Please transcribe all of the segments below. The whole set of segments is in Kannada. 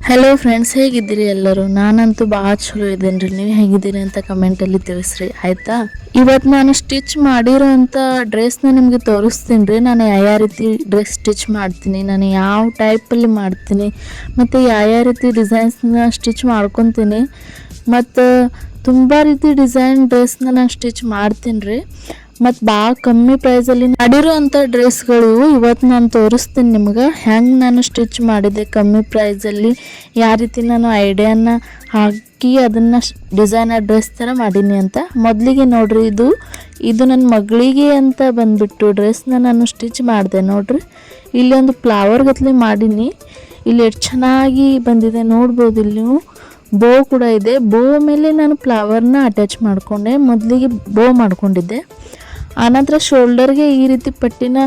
ಹಲೋ ಫ್ರೆಂಡ್ಸ್, ಹೇಗಿದ್ದೀರಿ ಎಲ್ಲರೂ? ನಾನಂತೂ ಭಾಳ ಚಲೋ ಇದ್ದೇನೆ ರೀ. ನೀವು ಹೇಗಿದ್ದೀರಿ ಅಂತ ಕಮೆಂಟಲ್ಲಿ ತಿಳಿಸ್ರಿ, ಆಯಿತಾ? ಇವತ್ತು ನಾನು ಸ್ಟಿಚ್ ಮಾಡಿರೋ ಅಂಥ ಡ್ರೆಸ್ನ ನಿಮಗೆ ತೋರಿಸ್ತೀನಿ ರೀ. ನಾನು ಯಾವ ರೀತಿ ಡ್ರೆಸ್ ಸ್ಟಿಚ್ ಮಾಡ್ತೀನಿ, ನಾನು ಯಾವ ಟೈಪಲ್ಲಿ ಮಾಡ್ತೀನಿ, ಮತ್ತು ಯಾವ ರೀತಿ ಡಿಸೈನ್ಸ್ನ ಸ್ಟಿಚ್ ಮಾಡ್ಕೊತೀನಿ, ಮತ್ತು ತುಂಬ ರೀತಿ ಡಿಸೈನ್ ಡ್ರೆಸ್ನ ನಾನು ಸ್ಟಿಚ್ ಮಾಡ್ತೀನಿ ರೀ. ಮತ್ತು ಭಾಳ ಕಮ್ಮಿ ಪ್ರೈಸಲ್ಲಿ ಮಾಡಿರೋ ಅಂಥ ಡ್ರೆಸ್ಗಳು ಇವತ್ತು ನಾನು ತೋರಿಸ್ತೀನಿ ನಿಮ್ಗೆ. ಹೆಂಗೆ ನಾನು ಸ್ಟಿಚ್ ಮಾಡಿದೆ ಕಮ್ಮಿ ಪ್ರೈಸಲ್ಲಿ, ಯಾವ ರೀತಿ ನಾನು ಐಡಿಯಾನ ಹಾಕಿ ಅದನ್ನು ಡಿಸೈನರ್ ಡ್ರೆಸ್ ಥರ ಮಾಡೀನಿ ಅಂತ. ಮೊದಲಿಗೆ ನೋಡ್ರಿ, ಇದು ನನ್ನ ಮಗಳಿಗೆ ಅಂತ ಬಂದುಬಿಟ್ಟು ಡ್ರೆಸ್ನ ನಾನು ಸ್ಟಿಚ್ ಮಾಡಿದೆ ನೋಡ್ರಿ. ಇಲ್ಲಿ ಒಂದು ಫ್ಲವರ್ ಗತ್ಲೆ ಮಾಡೀನಿ. ಇಲ್ಲಿ ಎಷ್ಟು ಚೆನ್ನಾಗಿ ಬಂದಿದೆ ನೋಡ್ಬೋದು. ಇಲ್ಲಿ ನೀವು ಬೋ ಕೂಡ ಇದೆ. ಬೋ ಮೇಲೆ ನಾನು ಫ್ಲವರ್ನ ಅಟ್ಯಾಚ್ ಮಾಡಿಕೊಂಡೆ. ಮೊದಲಿಗೆ ಬೋ ಮಾಡ್ಕೊಂಡಿದ್ದೆ, ಆನಂತರ ಶೋಲ್ಡರ್ಗೆ ಈ ರೀತಿ ಪಟ್ಟಿನ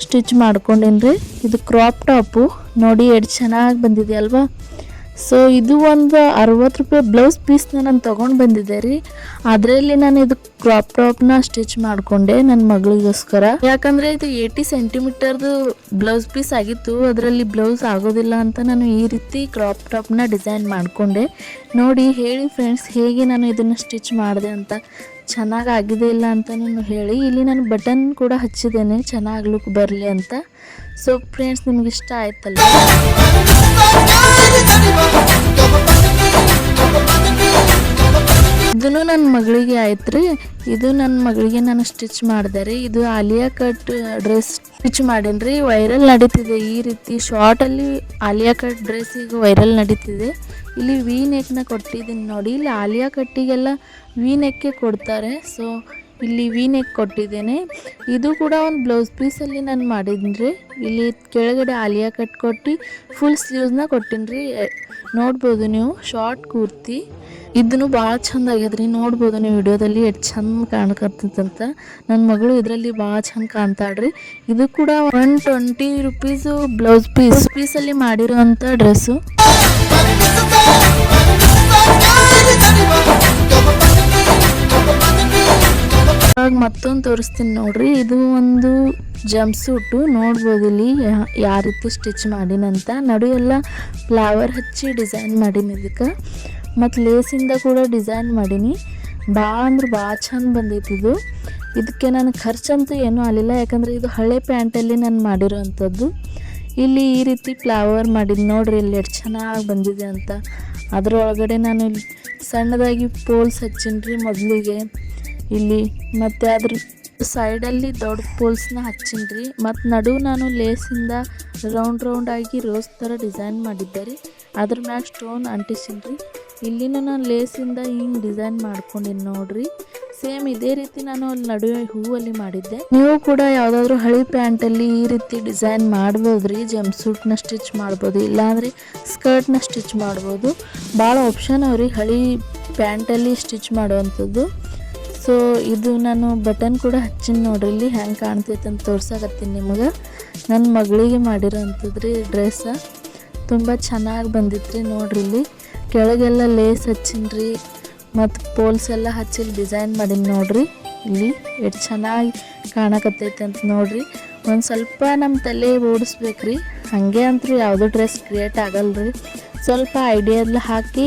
ಸ್ಟಿಚ್ ಮಾಡ್ಕೊಂಡೇನಿ ರೀ. ಇದು ಕ್ರಾಪ್ ಟಾಪು ನೋಡಿ, ಎಷ್ಟು ಚೆನ್ನಾಗಿ ಬಂದಿದೆ ಅಲ್ವಾ? ಸೊ ಇದು ಒಂದು 60 ರೂಪಾಯಿ ಬ್ಲೌಸ್ ಪೀಸ್ನ ನಾನು ತೊಗೊಂಡು ಬಂದಿದ್ದೆ ರೀ. ಅದರಲ್ಲಿ ನಾನು ಇದು ಕ್ರಾಪ್ ಟಾಪ್ನ ಸ್ಟಿಚ್ ಮಾಡಿಕೊಂಡೆ ನನ್ನ ಮಗಳಿಗೋಸ್ಕರ. ಯಾಕಂದರೆ ಇದು 80 ಸೆಂಟಿಮೀಟರ್ದು ಬ್ಲೌಸ್ ಪೀಸ್ ಆಗಿತ್ತು, ಅದರಲ್ಲಿ ಬ್ಲೌಸ್ ಆಗೋದಿಲ್ಲ ಅಂತ ನಾನು ಈ ರೀತಿ ಕ್ರಾಪ್ ಟಾಪ್ನ ಡಿಸೈನ್ ಮಾಡಿಕೊಂಡೆ. ನೋಡಿ ಹೇಳಿ ಫ್ರೆಂಡ್ಸ್, ಹೇಗೆ ನಾನು ಇದನ್ನು ಸ್ಟಿಚ್ ಮಾಡಿದೆ ಅಂತ, ಚೆನ್ನಾಗಾಗಿದೆ ಇಲ್ಲ ಅಂತ ನಾನು ಹೇಳಿ. ಇಲ್ಲಿ ನಾನು ಬಟನ್ ಕೂಡ ಹಚ್ಚಿದ್ದೇನೆ ಚೆನ್ನಾಗಿ ಲುಕ್ ಬರಲಿ ಅಂತ. ಸೊ ಫ್ರೆಂಡ್ಸ್, ನಿಮ್ಗೆ ಇಷ್ಟ ಆಯ್ತಲ್ಲ? ಇದನ್ನು ನನ್ನ ಮಗಳಿಗೆ ಆಯ್ತು ರೀ. ಇದು ನನ್ನ ಮಗಳಿಗೆ ನಾನು ಸ್ಟಿಚ್ ಮಾಡಿದೆ ರೀ. ಇದು ಆಲಿಯಾ ಕಟ್ ಡ್ರೆಸ್ ಸ್ಟಿಚ್ ಮಾಡೇನಿ ರೀ. ವೈರಲ್ ನಡೀತಿದೆ ಈ ರೀತಿ ಶಾರ್ಟಲ್ಲಿ ಆಲಿಯಾ ಕಟ್ ಡ್ರೆಸ್ ಈಗ ವೈರಲ್ ನಡೀತಿದೆ. ಇಲ್ಲಿ ವಿ ನೆಕ್ನ ಕೊಟ್ಟಿದ್ದೀನಿ ನೋಡಿ. ಇಲ್ಲಿ ಆಲಿಯಾ ಕಟ್ಟಿಗೆಲ್ಲ ವಿ ನೆಕ್ಕೆ ಕೊಡ್ತಾರೆ. ಸೊ ಇಲ್ಲಿ ವಿ ನೆಕ್ ಕೊಟ್ಟಿದ್ದೇನೆ. ಇದು ಕೂಡ ಒಂದು ಬ್ಲೌಸ್ ಪೀಸಲ್ಲಿ ನಾನು ಮಾಡಿದ್ದೀನಿ ರೀ. ಇಲ್ಲಿ ಕೆಳಗಡೆ ಆಲಿಯಾ ಕಟ್ ಕೊಟ್ಟು ಫುಲ್ ಸ್ಲೀವ್ಸ್ನ ಕೊಟ್ಟಿನಿ ರೀ. ನೋಡ್ಬೋದು ನೀವು, ಶಾರ್ಟ್ ಕುರ್ತಿ. ಇದನ್ನು ಭಾಳ ಚಂದ ಆಗ್ಯದ್ರಿ. ನೋಡ್ಬೋದು ನೀವು ವಿಡಿಯೋದಲ್ಲಿ ಎಷ್ಟು ಚಂದ ಕಾಣ್ಕತ್ತಂತ. ನನ್ನ ಮಗಳು ಇದರಲ್ಲಿ ಭಾಳ ಚಂದ ಕಾಣ್ತಾಳ್ರಿ. ಇದು ಕೂಡ 120 ರುಪೀಸು ಬ್ಲೌಸ್ ಪೀಸಲ್ಲಿ ಮಾಡಿರೋವಂಥ ಡ್ರೆಸ್ಸು. ಇವಾಗ ಮತ್ತೊಂದು ತೋರಿಸ್ತೀನಿ ನೋಡ್ರಿ. ಇದು ಒಂದು ಜಂಪ್ ಸೂಟು. ನೋಡ್ಬೋದು ಇಲ್ಲಿ ಯಾವ ರೀತಿ ಸ್ಟಿಚ್ ಮಾಡೀನಂತ. ನಡು ಎಲ್ಲ ಫ್ಲವರ್ ಹಚ್ಚಿ ಡಿಸೈನ್ ಮಾಡೀನಿ ಇದಕ್ಕೆ, ಮತ್ತು ಲೇಸಿಂದ ಕೂಡ ಡಿಸೈನ್ ಮಾಡೀನಿ. ಭಾಳ ಅಂದ್ರೆ ಭಾಳ ಚಂದ ಬಂದೈತಿ ಇದು. ಇದಕ್ಕೆ ನಾನು ಖರ್ಚಂತೂ ಏನೂ ಆಗಲಿಲ್ಲ, ಯಾಕಂದರೆ ಇದು ಹಳೆ ಪ್ಯಾಂಟಲ್ಲಿ ನಾನು ಮಾಡಿರೋ ಅಂಥದ್ದು. ಇಲ್ಲಿ ಈ ರೀತಿ ಫ್ಲವರ್ ಮಾಡಿದ್ದು ನೋಡ್ರಿ, ಇಲ್ಲಿ ಎಷ್ಟು ಚೆನ್ನಾಗಿ ಬಂದಿದೆ ಅಂತ. ಅದರೊಳಗಡೆ ನಾನು ಇಲ್ಲಿ ಸಣ್ಣದಾಗಿ ಪೋಲ್ಸ್ ಹಚ್ಚೀನಿ ರೀ ಮೊದಲಿಗೆ ಇಲ್ಲಿ, ಮತ್ತು ಅದ್ರ ಸೈಡಲ್ಲಿ ದೊಡ್ಡ ಪೋಲ್ಸ್ನ ಹಚ್ಚೀನಿ ರೀ. ಮತ್ತು ನಡು ನಾನು ಲೇಸಿಂದ ರೌಂಡ್ ಆಗಿ ರೋಸ್ ಥರ ಡಿಸೈನ್ ಮಾಡಿದ್ದೆ ರೀ. ಅದ್ರ ಮ್ಯಾಗ ಸ್ಟೋನ್ ಅಂಟಿಸೀನಿ ರೀ. ಇಲ್ಲಿನೂ ನಾನು ಲೇಸಿಂದ ಹಿಂಗೆ ಡಿಸೈನ್ ಮಾಡ್ಕೊಂಡಿನಿ ನೋಡ್ರಿ. ಸೇಮ್ ಇದೇ ರೀತಿ ನಾನು ಅಲ್ಲಿ ನಡುವೆ ಹೂವಲ್ಲಿ ಮಾಡಿದ್ದೆ. ನೀವು ಕೂಡ ಯಾವುದಾದ್ರೂ ಹಳಿ ಪ್ಯಾಂಟಲ್ಲಿ ಈ ರೀತಿ ಡಿಸೈನ್ ಮಾಡ್ಬೋದು ರೀ. ಜಂಪ್ ಸೂಟ್ನ ಸ್ಟಿಚ್ ಮಾಡ್ಬೋದು, ಇಲ್ಲಾಂದರೆ ಸ್ಕರ್ಟ್ನ ಸ್ಟಿಚ್ ಮಾಡ್ಬೋದು. ಭಾಳ ಆಪ್ಷನ್ ಅವ್ರಿ ಹಳಿ ಪ್ಯಾಂಟಲ್ಲಿ ಸ್ಟಿಚ್ ಮಾಡುವಂಥದ್ದು. ಸೊ ಇದು ನಾನು ಬಟನ್ ಕೂಡ ಹಚ್ಚಿನಿ ನೋಡ್ರಿ. ಇಲ್ಲಿ ಹೆಂಗೆ ಕಾಣ್ತೈತೆ ಅಂತ ತೋರ್ಸಕತ್ತೀನಿ ನಿಮಗೆ. ನನ್ನ ಮಗಳಿಗೆ ಮಾಡಿರೋ ಅಂಥದ್ದು ರೀ ಡ್ರೆಸ್ಸ. ತುಂಬ ಚೆನ್ನಾಗಿ ಬಂದಿತ್ತು ರೀ. ನೋಡ್ರಿ ಇಲ್ಲಿ ಕೆಳಗೆಲ್ಲ ಲೇಸ್ ಹಚ್ಚಿನಿ ರೀ, ಮತ್ತು ಪೋಲ್ಸ್ ಎಲ್ಲ ಹಚ್ಚಿ ಡಿಸೈನ್ ಮಾಡೀನಿ ನೋಡ್ರಿ. ಇಲ್ಲಿ ಎಷ್ಟು ಚೆನ್ನಾಗಿ ಕಾಣಕತ್ತೈತೆ ಅಂತ ನೋಡ್ರಿ. ಒಂದು ಸ್ವಲ್ಪ ನಮ್ಮ ತಲೆ ಓಡಿಸ್ಬೇಕು ರೀ, ಹಾಗೆ ಅಂತೂ ಯಾವುದೋ ಡ್ರೆಸ್ ಕ್ರಿಯೇಟ್ ಆಗಲ್ಲ ರೀ. ಸ್ವಲ್ಪ ಐಡಿಯಾ ಎಲ್ಲ ಹಾಕಿ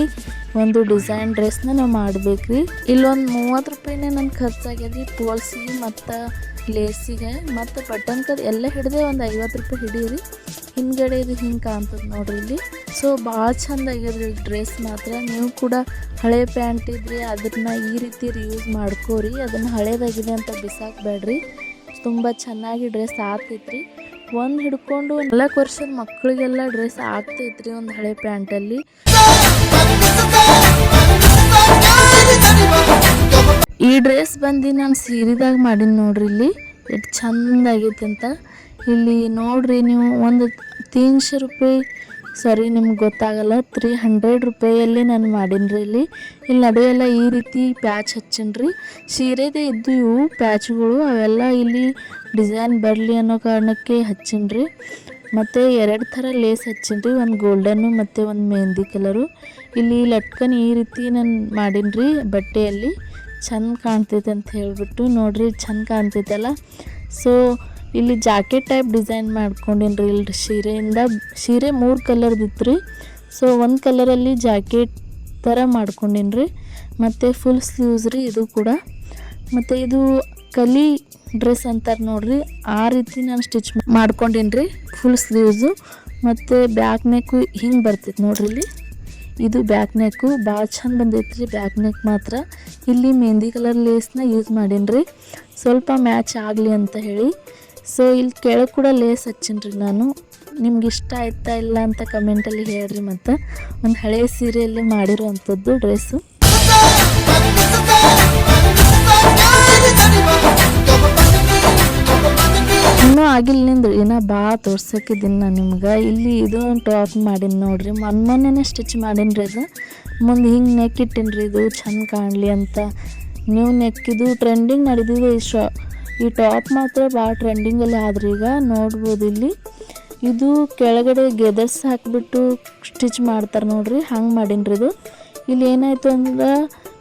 ಒಂದು ಡಿಸೈನ್ ಡ್ರೆಸ್ನ ನಾವು ಮಾಡ್ಬೇಕು ರೀ. ಇಲ್ಲೊಂದು 30 ರೂಪಾಯಿನೇ ನನ್ನ ಖರ್ಚಾಗ್ಯದ ರೀ ಪೋಲ್ಸಿಗೆ ಮತ್ತು ಲೇಸಿಗೆ ಮತ್ತು ಬಟನ್ಗೆ ಎಲ್ಲ ಹಿಡಿದೆ ಒಂದು 50 ರೂಪಾಯಿ ಹಿಡೀರಿ. ಹಿಂದ್ಗಡೆ ಇದು ಹಿಂಗೆ ಕಾಣ್ತದೆ ನೋಡ್ರಿ ಇಲ್ಲಿ. ಸೊ ಭಾಳ ಚಂದ ಆಗ್ಯದ್ರಿ ಡ್ರೆಸ್ ಮಾತ್ರ. ನೀವು ಕೂಡ ಹಳೆ ಪ್ಯಾಂಟ್ ಇದ್ದರೆ ಅದನ್ನ ಈ ರೀತಿ ರಿಯೂಸ್ ಮಾಡ್ಕೋರಿ. ಅದನ್ನು ಹಳೇದಾಗಿದೆ ಅಂತ ಬಿಸಾಕಬೇಡ್ರಿ. ತುಂಬ ಚೆನ್ನಾಗಿ ಡ್ರೆಸ್ ಆಗ್ತೈತ್ರಿ. ಒಂದು ಹಿಡ್ಕೊಂಡು 4 ವರ್ಷದ ಮಕ್ಕಳಿಗೆಲ್ಲ ಡ್ರೆಸ್ ಆಗ್ತೈತ್ರಿ ಒಂದು ಹಳೆ ಪ್ಯಾಂಟಲ್ಲಿ. ಈ ಡ್ರೆಸ್ ಬಂದು ನಾನು ಸೀರೆದಾಗ ಮಾಡೀನಿ ನೋಡ್ರಿ. ಇಲ್ಲಿ ಎಷ್ಟು ಚಂದ ಆಗೈತೆ ಅಂತ. ಇಲ್ಲಿ ನೋಡ್ರಿ ನೀವು, ಒಂದು 300 ರೂಪಾಯಿ, ಸಾರಿ ನಿಮ್ಗೆ ಗೊತ್ತಾಗಲ್ಲ, 300 ರೂಪಾಯಲ್ಲಿ ನಾನು ಮಾಡೀನಿ ರೀ. ಇಲ್ಲಿ ನಡುವೆಲ್ಲ ಈ ರೀತಿ ಪ್ಯಾಚ್ ಹಚ್ಚೀನಿ ರೀ. ಸೀರೆದೇ ಇದ್ದು ಇವು ಪ್ಯಾಚ್ಗಳು, ಅವೆಲ್ಲ ಇಲ್ಲಿ ಡಿಸೈನ್ ಬರಲಿ ಅನ್ನೋ ಕಾರಣಕ್ಕೆ ಹಚ್ಚೀನಿ ರೀ. ಮತ್ತು 2 ಥರ ಲೇಸ್ ಹಚ್ಚೀನಿ ರೀ, ಒಂದು ಗೋಲ್ಡನ್ನು ಮತ್ತು ಒಂದು ಮೆಹಂದಿ ಕಲರು. ಇಲ್ಲಿ ಲಟ್ಕನ್ ಈ ರೀತಿ ನಾನು ಮಾಡೀನಿ ರೀ ಬಟ್ಟೆಯಲ್ಲಿ. ಚಂದ ಕಾಣ್ತೈತೆ ಅಂತ ಹೇಳಿಬಿಟ್ಟು ನೋಡ್ರಿ, ಚಂದ ಕಾಣ್ತೈತಲ್ಲ. ಸೊ ಇಲ್ಲಿ ಜಾಕೆಟ್ ಟೈಪ್ ಡಿಸೈನ್ ಮಾಡ್ಕೊಂಡೀನಿ ರೀ. ಇಲ್ಲಿ ಸೀರೆ 3 ಕಲರ್ದಿತ್ತು ರೀ. ಸೊ ಒಂದು ಕಲರಲ್ಲಿ ಜಾಕೆಟ್ ಥರ ಮಾಡ್ಕೊಂಡೀನಿ ರೀ. ಮತ್ತು ಫುಲ್ ಸ್ಲೀವ್ಸ್ ರೀ ಇದು ಕೂಡ. ಮತ್ತು ಇದು ಕಲಿ ಡ್ರೆಸ್ ಅಂತಾರೆ ನೋಡ್ರಿ, ಆ ರೀತಿ ನಾನು ಸ್ಟಿಚ್ ಮಾಡ್ಕೊಂಡೀನಿ ರೀ ಫುಲ್ ಸ್ಲೀವ್ಸು. ಮತ್ತು ಬ್ಯಾಕ್ ನೆಕ್ಕು ಹಿಂಗೆ ಬರ್ತೈತೆ ನೋಡ್ರಿ. ಇಲ್ಲಿ ಇದು ಬ್ಯಾಕ್ ನೆಕ್ಕು ಭಾಳ ಚಂದ ಬಂದೈತೆ ರೀ. ಬ್ಯಾಕ್ ನೆಕ್ ಮಾತ್ರ ಇಲ್ಲಿ ಮೆಹಂದಿ ಕಲರ್ ಲೇಸ್ನ ಯೂಸ್ ಮಾಡೀನಿ ರೀ, ಸ್ವಲ್ಪ ಮ್ಯಾಚ್ ಆಗಲಿ ಅಂತ ಹೇಳಿ. ಸೊ ಇಲ್ಲಿ ಕೆಳಗೆ ಕೂಡ ಲೇಸ್ ಹಚ್ಚೀನಿ ರೀ ನಾನು. ನಿಮ್ಗೆ ಇಷ್ಟ ಆಯ್ತಾ ಇಲ್ಲ ಅಂತ ಕಮೆಂಟಲ್ಲಿ ಹೇಳ್ರಿ. ಮತ್ತು ಒಂದು ಹಳೆಯ ಸೀರೆಯಲ್ಲಿ ಮಾಡಿರೋ ಅಂಥದ್ದು ಡ್ರೆಸ್ಸು. ಇನ್ನೂ ಆಗಿಲ್ಲ ನಿಂದ್ರಿ, ಇನ್ನೂ ಭಾಳ ತೋರ್ಸೋಕಿದ್ದೀನಿ ನಾನು ನಿಮ್ಗೆ. ಇಲ್ಲಿ ಇದು ಒಂದು ಟಾಪ್ ಮಾಡೀನಿ ನೋಡ್ರಿ, ಮೊನ್ನೆ ಸ್ಟಿಚ್ ಮಾಡೀನಿ ರೀ. ಅದು ಮುಂದೆ ಹಿಂಗೆ ನೆಕ್ ಇಟ್ಟೀನಿ ರೀ, ಇದು ಚಂದ ಕಾಣಲಿ ಅಂತ. ನೀವು ನೆಕ್ಕಿದು ಟ್ರೆಂಡಿಂಗ್ ನಡೆದಿದೆ ಈ ಟಾಪ್ ಮಾತ್ರ ಭಾಳ ಟ್ರೆಂಡಿಂಗಲ್ಲಿ ಆದ್ರಿ ಈಗ ನೋಡ್ಬೋದು. ಇಲ್ಲಿ ಇದು ಕೆಳಗಡೆ ಗೆದರ್ಸ್ ಹಾಕಿಬಿಟ್ಟು ಸ್ಟಿಚ್ ಮಾಡ್ತಾರೆ ನೋಡ್ರಿ, ಹಂಗೆ ಮಾಡೀನಿ ರೀ ಇದು. ಇಲ್ಲಿ ಏನಾಯಿತು ಅಂದ್ರೆ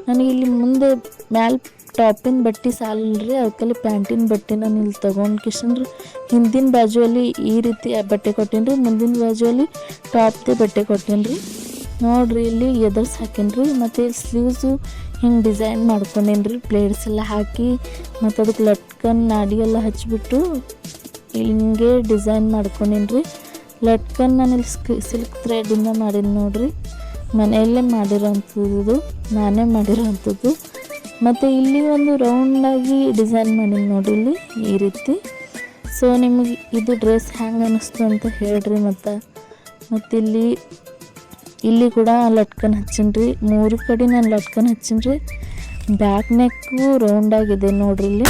ನನಗೆ ಇಲ್ಲಿ ಮುಂದೆ ಮ್ಯಾಲೆ ಟಾಪಿನ ಬಟ್ಟೆ ಸಾಲಿಲ್ರಿ, ಅದಕ್ಕಲ್ಲಿ ಪ್ಯಾಂಟಿನ ಬಟ್ಟೆ ನಾನು ಇಲ್ಲಿ ತೊಗೊಂಡು ಕಿಶನ್ರಿ ಹಿಂದಿನ ಬಾಜುವಲ್ಲಿ ಈ ರೀತಿ ಬಟ್ಟೆ ಕೊಟ್ಟೀನಿ ರೀ, ಮುಂದಿನ ಬಾಜುವಲ್ಲಿ ಟಾಪ್ದೇ ಬಟ್ಟೆ ಕೊಟ್ಟೀನಿ ರೀ. ನೋಡಿರಿ ಇಲ್ಲಿ ಎದರ್ಸ್ ಹಾಕೀನಿ ರೀ. ಮತ್ತು ಇಲ್ಲಿ ಸ್ಲೀವ್ಸು ಹಿಂಗೆ ಡಿಸೈನ್ ಮಾಡ್ಕೊಂಡೇನಿ ರೀ, ಪ್ಲೇಟ್ಸ್ ಎಲ್ಲ ಹಾಕಿ. ಮತ್ತು ಅದಕ್ಕೆ ಲಟ್ಕನ್ ನಾಡಿ ಎಲ್ಲ ಹಚ್ಚಿಬಿಟ್ಟು ಹಿಂಗೆ ಡಿಸೈನ್ ಮಾಡ್ಕೊಂಡೀನಿ ರೀ. ಲಟ್ಕನ್ ನಾನು ಇಲ್ಲಿ ಸಿಲ್ಕ್ ಥ್ರೆಡ್ಡಿಂದ ಮಾಡೀನಿ ನೋಡಿರಿ, ಮನೆಯಲ್ಲೇ ಮಾಡಿರೋವಂಥದ್ದು, ನಾನೇ ಮಾಡಿರೋವಂಥದ್ದು. ಮತ್ತು ಇಲ್ಲಿ ಒಂದು ರೌಂಡಾಗಿ ಡಿಸೈನ್ ಮಾಡೀನಿ ನೋಡಿರಿ ಇಲ್ಲಿ ಈ ರೀತಿ. ಸೊ ನಿಮಗೆ ಇದು ಡ್ರೆಸ್ ಹ್ಯಾಂಗೆ ಅನ್ನಿಸ್ತು ಅಂತ ಹೇಳ್ರಿ. ಮತ್ತು ಇಲ್ಲಿ ಕೂಡ ಲಟ್ಕನ್ ಹಚ್ಚೀನಿ ರೀ, 3 ಕಡೆ ನಾನು ಲಟ್ಕನ್ ಹಚ್ಚೀನಿ ರೀ. ಬ್ಯಾಕ್ ನೆಕ್ಕು ರೌಂಡಾಗಿದೆ ನೋಡ್ರಿ ಇಲ್ಲಿ.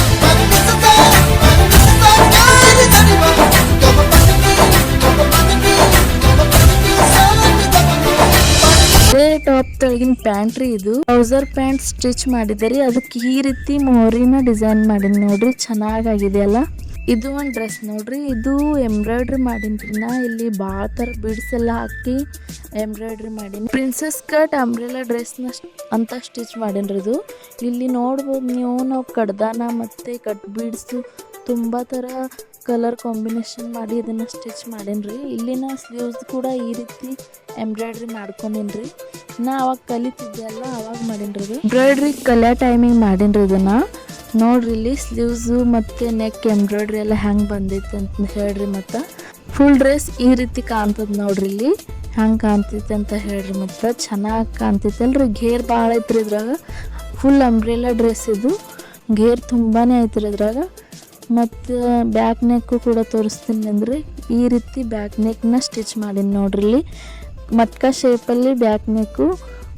ಅದೇ ಟಾಪ್ ತೆಳಗಿನ ಪ್ಯಾಂಟ್ ರೀ ಇದು. ಟ್ರೌಸರ್ ಪ್ಯಾಂಟ್ ಸ್ಟಿಚ್ ಮಾಡಿದೆ, ಅದಕ್ಕೆ ಈ ರೀತಿ ಮೋರಿನ ಡಿಸೈನ್ ಮಾಡೀನಿ ನೋಡ್ರಿ, ಚೆನ್ನಾಗಾಗಿದೆ ಅಲ್ಲ. ಇದು ಒಂದು ಡ್ರೆಸ್ ನೋಡ್ರಿ, ಇದು ಎಂಬ್ರಾಯ್ಡ್ರಿ ಮಾಡೀನಿ ರೀ. ನಾ ಇಲ್ಲಿ ಭಾಳ ಥರ ಬೀಡ್ಸ್ ಎಲ್ಲ ಹಾಕಿ ಎಂಬ್ರಾಯ್ಡ್ರಿ ಮಾಡೀನಿ. ಪ್ರಿನ್ಸಸ್ ಕಟ್ ಅಂಬ್ರೆಲಾ ಡ್ರೆಸ್ನ ಅಂತ ಸ್ಟಿಚ್ ಮಾಡೀನಿ ರೀ ಇದು. ಇಲ್ಲಿ ನೋಡ್ಬೋದು ನೀವು, ನಾವು ಕಡ್ದಾನ ಮತ್ತು ಕಟ್ ಬೀಡ್ಸು ತುಂಬ ಥರ ಕಲರ್ ಕಾಂಬಿನೇಷನ್ ಮಾಡಿ ಇದನ್ನು ಸ್ಟಿಚ್ ಮಾಡೀನಿ ರೀ. ಇಲ್ಲಿನ ಸ್ಲೀವ್ಸ್ ಕೂಡ ಈ ರೀತಿ ಎಂಬ್ರಾಯ್ಡ್ರಿ ಮಾಡ್ಕೊಂಡೀನಿ ರೀ. ನಾ ಅವಾಗ ಕಲಿತಿದ್ದೆ ಅಲ್ಲ, ಅವಾಗ ಮಾಡೀನಿ ರೀ. ಎಂಬ್ರಾಯ್ಡ್ರಿ ಕಲಿಯೋ ಟೈಮಿಗೆ ಮಾಡೀನಿ ರೀ ಇದನ್ನು. ನೋಡ್ರಿ ಇಲ್ಲಿ ಸ್ಲೀವ್ಸು ಮತ್ತು ನೆಕ್ ಎಂಬ್ರಾಯ್ಡ್ರಿ ಎಲ್ಲ ಹೆಂಗೆ ಬಂದೈತೆ ಅಂತ ಹೇಳ್ರಿ. ಮತ್ತು ಫುಲ್ ಡ್ರೆಸ್ ಈ ರೀತಿ ಕಾಣ್ತದೆ ನೋಡ್ರಿ, ಇಲ್ಲಿ ಹೆಂಗೆ ಕಾಣ್ತೈತೆ ಅಂತ ಹೇಳ್ರಿ. ಮತ್ತು ಚೆನ್ನಾಗಿ ಕಾಣ್ತೈತೆ ಅಲ್ರಿ. ಘೇರ್ ಭಾಳ ಐತ್ರಿ ಇದ್ರಾಗ, ಫುಲ್ ಅಂಬ್ರೆಲಾ ಡ್ರೆಸ್ ಇದು, ಘೇರ್ ತುಂಬಾ ಐತ್ರಿ ಇದ್ರಾಗ. ಮತ್ತು ಬ್ಯಾಕ್ ನೆಕ್ಕು ಕೂಡ ತೋರಿಸ್ತೀನಿ ಅಂದರೆ ಈ ರೀತಿ ಬ್ಯಾಕ್ ನೆಕ್ನ ಸ್ಟಿಚ್ ಮಾಡೀನಿ ನೋಡ್ರಿ. ಇಲ್ಲಿ ಮಟ್ಕ ಶೇಪಲ್ಲಿ ಬ್ಯಾಕ್ ನೆಕ್ಕು.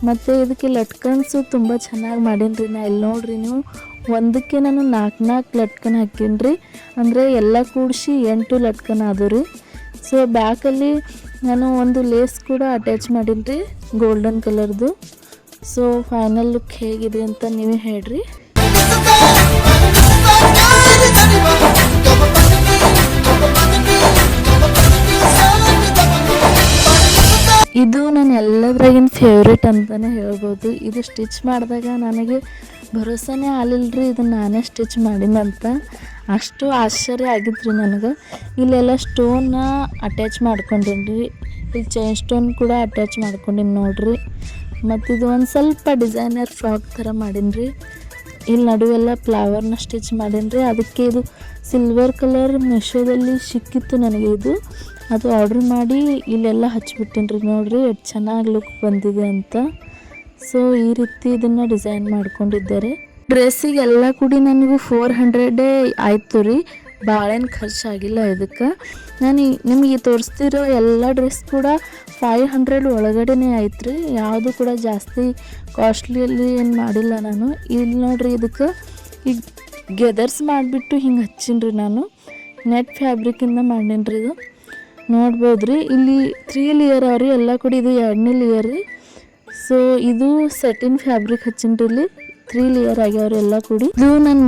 ಮತ್ತು ಇದಕ್ಕೆ ಲಟ್ಕನ್ಸು ತುಂಬ ಚೆನ್ನಾಗಿ ಮಾಡೀನಿ ರೀ. ನಾ ಇಲ್ಲಿ ನೋಡ್ರಿ ನೀವು, ಒಂದಕ್ಕೆ ನಾನು 4 ಲಟ್ಕನ್ ಹಾಕೀನಿ ರೀ, ಅಂದರೆ ಎಲ್ಲ ಕೂಡಿಸಿ 8 ಲಟ್ಕನ್ ಆದವು ರೀ. ಸೊ ಬ್ಯಾಕಲ್ಲಿ ನಾನು ಒಂದು ಲೇಸ್ ಕೂಡ ಅಟ್ಯಾಚ್ ಮಾಡೀನಿ ರೀ, ಗೋಲ್ಡನ್ ಕಲರ್ದು. ಸೊ ಫೈನಲ್ ಲುಕ್ ಹೇಗಿದೆ ಅಂತ ನೀವೇ ಹೇಳ್ರಿ. ಇದು ನಾನು ಎಲ್ಲದ್ರಾಗಿನ ಫೇವ್ರೇಟ್ ಅಂತಲೇ ಹೇಳ್ಬೋದು. ಇದು ಸ್ಟಿಚ್ ಮಾಡಿದಾಗ ನನಗೆ ಭರೋಸಾನೇ ಆಗಲಿಲ್ಲ ರೀ, ಇದನ್ನು ನಾನೇ ಸ್ಟಿಚ್ ಮಾಡೀನಂತ. ಅಷ್ಟು ಆಶ್ಚರ್ಯ ಆಗಿತ್ತು ರೀ ನನಗೆ. ಇಲ್ಲೆಲ್ಲ ಸ್ಟೋನ್ನ ಅಟ್ಯಾಚ್ ಮಾಡ್ಕೊಂಡೀನಿ ರೀ, ಇಲ್ಲಿ ಚೈನ್ ಸ್ಟೋನ್ ಕೂಡ ಅಟ್ಯಾಚ್ ಮಾಡ್ಕೊಂಡೀನಿ ನೋಡ್ರಿ. ಮತ್ತು ಇದು ಒಂದು ಸ್ವಲ್ಪ ಡಿಸೈನರ್ ಫ್ರಾಕ್ ಥರ ಮಾಡೀನಿ ರೀ. ಇಲ್ಲಿ ನಡುವೆಲ್ಲ ಫ್ಲವರ್ನ ಸ್ಟಿಚ್ ಮಾಡೀನಿ ರೀ. ಅದಕ್ಕೆ ಇದು ಸಿಲ್ವರ್ ಕಲರ್ ಮೆಶೋದಲ್ಲಿ ಸಿಕ್ಕಿತ್ತು ನನಗೆ ಇದು, ಅದು ಆರ್ಡ್ರ್ ಮಾಡಿ ಇಲ್ಲೆಲ್ಲ ಹಚ್ಬಿಟ್ಟಿನಿ ರೀ. ನೋಡಿರಿ ಎಷ್ಟು ಚೆನ್ನಾಗಿ ಲುಕ್ ಬಂದಿದೆ ಅಂತ. ಸೊ ಈ ರೀತಿ ಇದನ್ನು ಡಿಸೈನ್ ಮಾಡ್ಕೊಂಡಿದ್ದಾರೆ. ಡ್ರೆಸ್ಸಿಗೆ ಎಲ್ಲ ಕೂಡಿ ನನಗೂ 400 ಆಯಿತು ರೀ, ಭಾಳೇನು ಖರ್ಚಾಗಿಲ್ಲ ಇದಕ್ಕೆ. ನಾನು ನಿಮಗೆ ತೋರಿಸ್ತಿರೋ ಎಲ್ಲ ಡ್ರೆಸ್ ಕೂಡ 500 ಒಳಗಡೆನೇ ಆಯ್ತು ರೀ, ಯಾವುದು ಕೂಡ ಜಾಸ್ತಿ ಕಾಸ್ಟ್ಲಿಯಲ್ಲಿ ಏನು ಮಾಡಿಲ್ಲ ನಾನು. ಇಲ್ಲಿ ನೋಡಿರಿ, ಇದಕ್ಕೆ ಈಗ ಗೆದರ್ಸ್ ಮಾಡಿಬಿಟ್ಟು ಹಿಂಗೆ ಹಚ್ಚೀನಿ ರೀ ನಾನು, ನೆಟ್ ಫ್ಯಾಬ್ರಿಕ್ಕಿಂದ ಮಾಡೀನಿ ರೀ ಇದು. ನೋಡ್ಬೋದು ರೀ, ಇಲ್ಲಿ 3 ಲೇಯರ್ ಅವ್ರಿ, ಎಲ್ಲ ಕೂಡ ಇದು 2ನೇ ಲೇಯರ್ ರೀ. ಸೊ ಇದು ಸೆಟಿನ್ ಫ್ಯಾಬ್ರಿಕ್ ಹಚ್ಚೀನಿ ರೀ, ಇಲ್ಲಿ 3 ಲೇಯರ್ ಆಗ್ಯಾವ್ರಿ ಎಲ್ಲ ಕೂಡಿ. ಇದು ನನ್ನ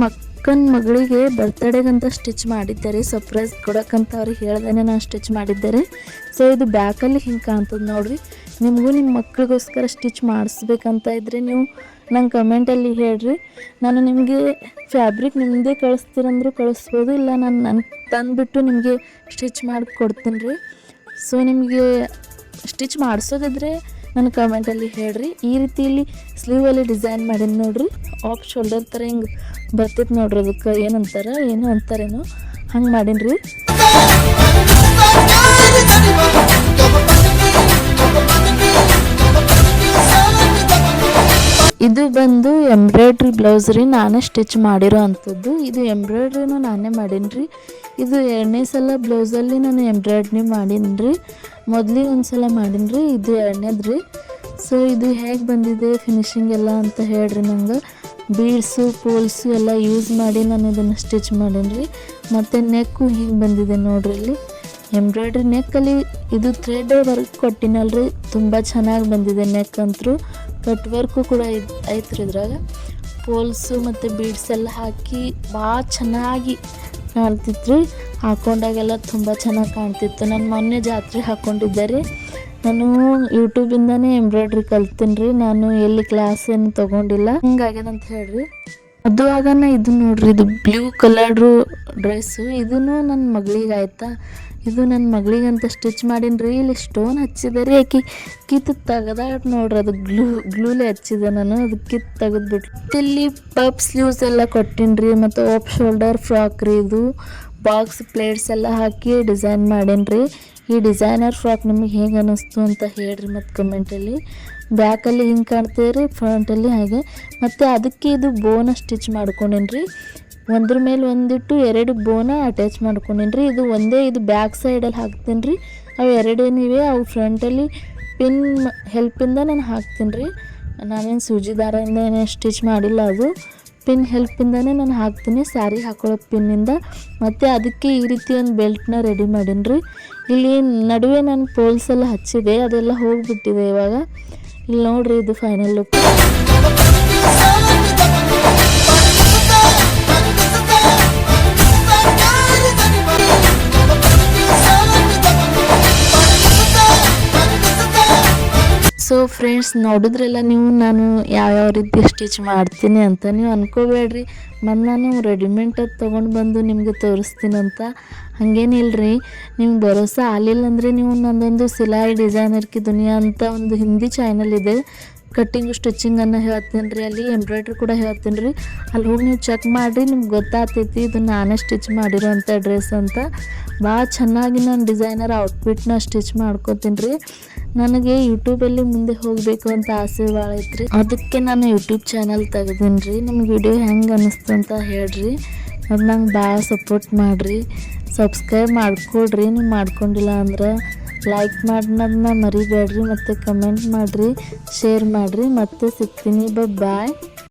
ಮಗಳಿಗೆ ಬರ್ತ್ಡೇಗಂತ ಸ್ಟಿಚ್ ಮಾಡಿದ್ದಾರೆ, ಸರ್ಪ್ರೈಸ್ ಕೊಡೋಕ್ಕಂತ ಅವ್ರಿಗೆ ಹೇಳ್ದೇನೆ ನಾನು ಸ್ಟಿಚ್ ಮಾಡಿದ್ದಾರೆ. ಸೊ ಇದು ಬ್ಯಾಕಲ್ಲಿ ಹಿಂಗೆ ಕಾಣ್ತದೆ ನೋಡಿರಿ. ನಿಮಗೂ ನಿಮ್ಮ ಮಕ್ಳಿಗೋಸ್ಕರ ಸ್ಟಿಚ್ ಮಾಡಿಸ್ಬೇಕಂತ ಇದ್ದರೆ ನೀವು ನಂಗೆ ಕಮೆಂಟಲ್ಲಿ ಹೇಳ್ರಿ, ನಾನು ನಿಮಗೆ ಫ್ಯಾಬ್ರಿಕ್ ನಿಮ್ಮದೇ ಕಳಿಸ್ತೀರಂದ್ರೂ ಕಳಿಸ್ಬೋದು, ಇಲ್ಲ ನಾನು ತಂದುಬಿಟ್ಟು ನಿಮಗೆ ಸ್ಟಿಚ್ ಮಾಡಿ ಕೊಡ್ತೀನಿ ರೀ. ಸೊ ನಿಮಗೆ ಸ್ಟಿಚ್ ಮಾಡಿಸೋದಿದ್ರೆ ನನ್ನ ಕಮೆಂಟಲ್ಲಿ ಹೇಳ್ರಿ. ಈ ರೀತಿಯಲ್ಲಿ ಸ್ಲೀವಲ್ಲಿ ಡಿಸೈನ್ ಮಾಡೀನಿ ನೋಡ್ರಿ. ಆಫ್ ಶೋಲ್ಡರ್ ಥರ ಹಿಂಗೆ ಬರ್ತೈತೆ ನೋಡ್ರಿ, ಅದಕ್ಕೆ ಏನೋ ಅಂತಾರೇನೋ ಹಂಗೆ ಮಾಡೀನಿ ರೀ. ಇದು ಬಂದು ಎಂಬ್ರಾಯ್ಡ್ರಿ ಬ್ಲೌಸ್ ರೀ, ನಾನೇ ಸ್ಟಿಚ್ ಮಾಡಿರೋ ಅಂಥದ್ದು. ಇದು ಎಂಬ್ರಾಯ್ಡ್ರಿನೂ ನಾನೇ ಮಾಡೀನಿ ರೀ. ಇದು 2ನೇ ಸಲ ಬ್ಲೌಸಲ್ಲಿ ನಾನು ಎಂಬ್ರಾಯ್ಡ್ರಿ ಮಾಡೀನಿ ರೀ. ಮೊದಲಿಗೆ ಒಂದು ಸಲ ಮಾಡೀನಿ ರೀ, ಇದು 2ನೇದು ರೀ. ಸೊ ಇದು ಹೇಗೆ ಬಂದಿದೆ ಫಿನಿಶಿಂಗ್ ಎಲ್ಲ ಅಂತ ಹೇಳ್ರಿ ನಂಗೆ. ಬೀಡ್ಸು ಪೋಲ್ಸು ಎಲ್ಲ ಯೂಸ್ ಮಾಡಿ ನಾನು ಇದನ್ನು ಸ್ಟಿಚ್ ಮಾಡೀನಿ ರೀ. ಮತ್ತು ನೆಕ್ಕು ಹಿಂಗೆ ಬಂದಿದೆ ನೋಡ್ರಿ. ಇಲ್ಲಿ ಎಂಬ್ರಾಯ್ಡ್ರಿ ನೆಕ್ಕಲ್ಲಿ ಇದು ಥ್ರೆಡ್ ವರ್ಕ್ ಕೊಟ್ಟಿನಲ್ರಿ, ತುಂಬ ಚೆನ್ನಾಗಿ ಬಂದಿದೆ ನೆಕ್ ಅಂತೂ. ಕಟ್ ವರ್ಕು ಕೂಡ ಐತ್ರಿ ಇದ್ರಾಗ. ಪೋಲ್ಸು ಮತ್ತು ಬೀಡ್ಸ್ ಎಲ್ಲ ಹಾಕಿ ಭಾಳ ಚೆನ್ನಾಗಿ ಕಾಣ್ತಿತ್ತು ರೀ. ಹಾಕೊಂಡಾಗೆಲ್ಲ ತುಂಬ ಚೆನ್ನಾಗಿ ಕಾಣ್ತಿತ್ತು. ನಾನು ಮೊನ್ನೆ ಜಾತ್ರೆ ಹಾಕ್ಕೊಂಡಿದ್ದೆ ರೀ. ನಾನು ಯೂಟ್ಯೂಬಿಂದನೇ ಎಂಬ್ರಾಯ್ಡ್ರಿ ಕಲ್ತೀನಿ ರೀ, ನಾನು ಎಲ್ಲಿ ಕ್ಲಾಸ್ ಏನು ತೊಗೊಂಡಿಲ್ಲ. ಹಿಂಗಾಗ್ಯದಂತ ಹೇಳ್ರಿ. ಅದು ಆಗನ ಇದು ನೋಡ್ರಿ, ಇದು ಬ್ಲೂ ಕಲರ್ಡು ಡ್ರೆಸ್ಸು. ಇದೂ ನನ್ನ ಮಗಳಿಗೆ ಆಯ್ತಾ, ಇದು ನನ್ನ ಮಗಳಿಗಂತ ಸ್ಟಿಚ್ ಮಾಡೀನಿ ರೀ. ಇಲ್ಲಿ ಸ್ಟೋನ್ ಹಚ್ಚಿದೆ ರೀ, ಆಕಿ ಕಿತ್ತು ತೆಗ್ದಾಟ್ ನೋಡ್ರಿ, ಅದು ಗ್ಲೂಲೆ ಹಚ್ಚಿದೆ ನಾನು, ಅದು ಕಿತ್ತು ತೆಗೆದ್ಬಿಟ್ಟು. ಇಲ್ಲಿ ಪಪ್ ಸ್ಲೀವ್ಸ್ ಎಲ್ಲ ಕೊಟ್ಟಿನಿ ರೀ, ಮತ್ತು ಆಫ್ ಶೋಲ್ಡರ್ ಫ್ರಾಕ್ ರೀ. ಇದು ಬಾಕ್ಸ್ ಪ್ಲೇಟ್ಸ್ ಎಲ್ಲ ಹಾಕಿ ಡಿಸೈನ್ ಮಾಡೀನಿ ರೀ. ಈ ಡಿಸೈನರ್ ಫ್ರಾಕ್ ನಿಮಗೆ ಹೇಗೆ ಅನ್ನಿಸ್ತು ಅಂತ ಹೇಳ್ರಿ ಮತ್ತು ಕಮೆಂಟಲ್ಲಿ. ಬ್ಯಾಕಲ್ಲಿ ಹಿಂಗೆ ಕಾಣ್ತೀವಿ ರೀ, ಫ್ರಂಟಲ್ಲಿ ಹಾಗೆ. ಮತ್ತು ಅದಕ್ಕೆ ಇದು ಬೋನ ಸ್ಟಿಚ್ ಮಾಡ್ಕೊಂಡೇನಿ ರೀ. ಒಂದ್ರ ಮೇಲೆ ಒಂದಿಟ್ಟು 2 ಬೋನ ಅಟ್ಯಾಚ್ ಮಾಡ್ಕೊಂಡೇನಿ ರೀ. ಇದು ಒಂದೇ, ಇದು ಬ್ಯಾಕ್ ಸೈಡಲ್ಲಿ ಹಾಕ್ತೀನಿ ರೀ. ಅವು 2 ಏನಿವೆ ಅವು ಫ್ರಂಟಲ್ಲಿ ಪಿನ್ ಹೆಲ್ಪಿಂದ ನಾನು ಹಾಕ್ತೀನಿ ರೀ. ನಾನೇನು ಸೂಜಿ ದಾರದಿಂದ ಏನೇ ಸ್ಟಿಚ್ ಮಾಡಿಲ್ಲ, ಅದು ಪಿನ್ ಹೆಲ್ಪಿಂದನೇ ನಾನು ಹಾಕ್ತೀನಿ, ಸ್ಯಾರಿ ಹಾಕೊಳ್ಳೋ ಪಿನ್ನಿಂದ. ಮತ್ತು ಅದಕ್ಕೆ ಈ ರೀತಿ ಒಂದು ಬೆಲ್ಟ್ನ ರೆಡಿ ಮಾಡೀನಿ ರೀ. ಇಲ್ಲಿ ನಡುವೆ ನಾನು ಪೋಲ್ಸ್ ಎಲ್ಲ ಹಚ್ಚಿದೆ, ಅದೆಲ್ಲ ಹೋಗಿಬಿಟ್ಟಿದೆ ಇವಾಗ. ಇಲ್ಲಿ ನೋಡ್ರಿ, ಇದು ಫೈನಲ್ ಲುಕ್. ಸೊ ಫ್ರೆಂಡ್ಸ್, ನೋಡಿದ್ರೆಲ್ಲ ನೀವು ನಾನು ಯಾವ್ಯಾವ ರೀತಿ ಸ್ಟಿಚ್ ಮಾಡ್ತೀನಿ ಅಂತ. ನೀವು ಅನ್ಕೋಬೇಡ್ರಿ ಮತ್ತು ನಾನು ರೆಡಿಮೇಡ್ ತೊಗೊಂಡು ಬಂದು ನಿಮಗೆ ತೋರಿಸ್ತೀನಂತ. ಹಾಗೇನಿಲ್ಲ ರೀ. ನಿಮ್ಗೆ ಭರೋಸಾ ಆಗಲಿಲ್ಲ ಅಂದರೆ ನೀವು ನನ್ನದೊಂದು ಸಿಲಾಯಿ ಡಿಸೈನರ್ ಕಿ ದುನಿಯಾ ಅಂತ ಒಂದು ಹಿಂದಿ ಚಾನಲ್ ಇದೆ. ಕಟ್ಟಿಂಗು ಸ್ಟಿಚಿಂಗನ್ನು ಹೇಳ್ತೀನಿ ರೀ, ಅಲ್ಲಿ ಎಂಬ್ರಾಯ್ಡ್ರಿ ಕೂಡ ಹೇಳ್ತೀನಿ ರೀ. ಅಲ್ಲಿ ಹೋಗಿ ನೀವು ಚೆಕ್ ಮಾಡಿರಿ, ನಿಮ್ಗೆ ಗೊತ್ತಾಗ್ತೈತಿ ಇದು ನಾನೇ ಸ್ಟಿಚ್ ಮಾಡಿರೋ ಅಂಥ ಡ್ರೆಸ್ ಅಂತ. ಭಾಳ ಚೆನ್ನಾಗಿ ನಾನು ಡಿಸೈನರ್ ಔಟ್ಫಿಟ್ನ ಸ್ಟಿಚ್ ಮಾಡ್ಕೋತೀನಿ ರೀ. ನನಗೆ ಯೂಟ್ಯೂಬಲ್ಲಿ ಮುಂದೆ ಹೋಗಬೇಕು ಅಂತ ಆಸೆ ಭಾಳ ಐತ್ರಿ, ಅದಕ್ಕೆ ನಾನು ಯೂಟ್ಯೂಬ್ ಚಾನಲ್ ತೆಗ್ದೀನಿ ರೀ. ನಿಮ್ಗೆ ವಿಡಿಯೋ ಹೆಂಗೆ ಅನ್ನಿಸ್ತು ಅಂತ ಹೇಳ್ರಿ. ಅದು ನಂಗೆ ಭಾಳ ಸಪೋರ್ಟ್ ಮಾಡಿರಿ, ಸಬ್ಸ್ಕ್ರೈಬ್ ಮಾಡ್ಕೊಳ್ರಿ. ನೀವು ಮಾಡ್ಕೊಂಡಿಲ್ಲ ಅಂದ್ರೆ ಲೈಕ್ ಮಾಡೋದನ್ನ ಮರಿಬೇಡ್ರಿ, ಮತ್ತು ಕಮೆಂಟ್ ಮಾಡಿರಿ, ಶೇರ್ ಮಾಡಿರಿ. ಮತ್ತೆ ಸಿಗ್ತೀನಿ, ಬಾಯ್.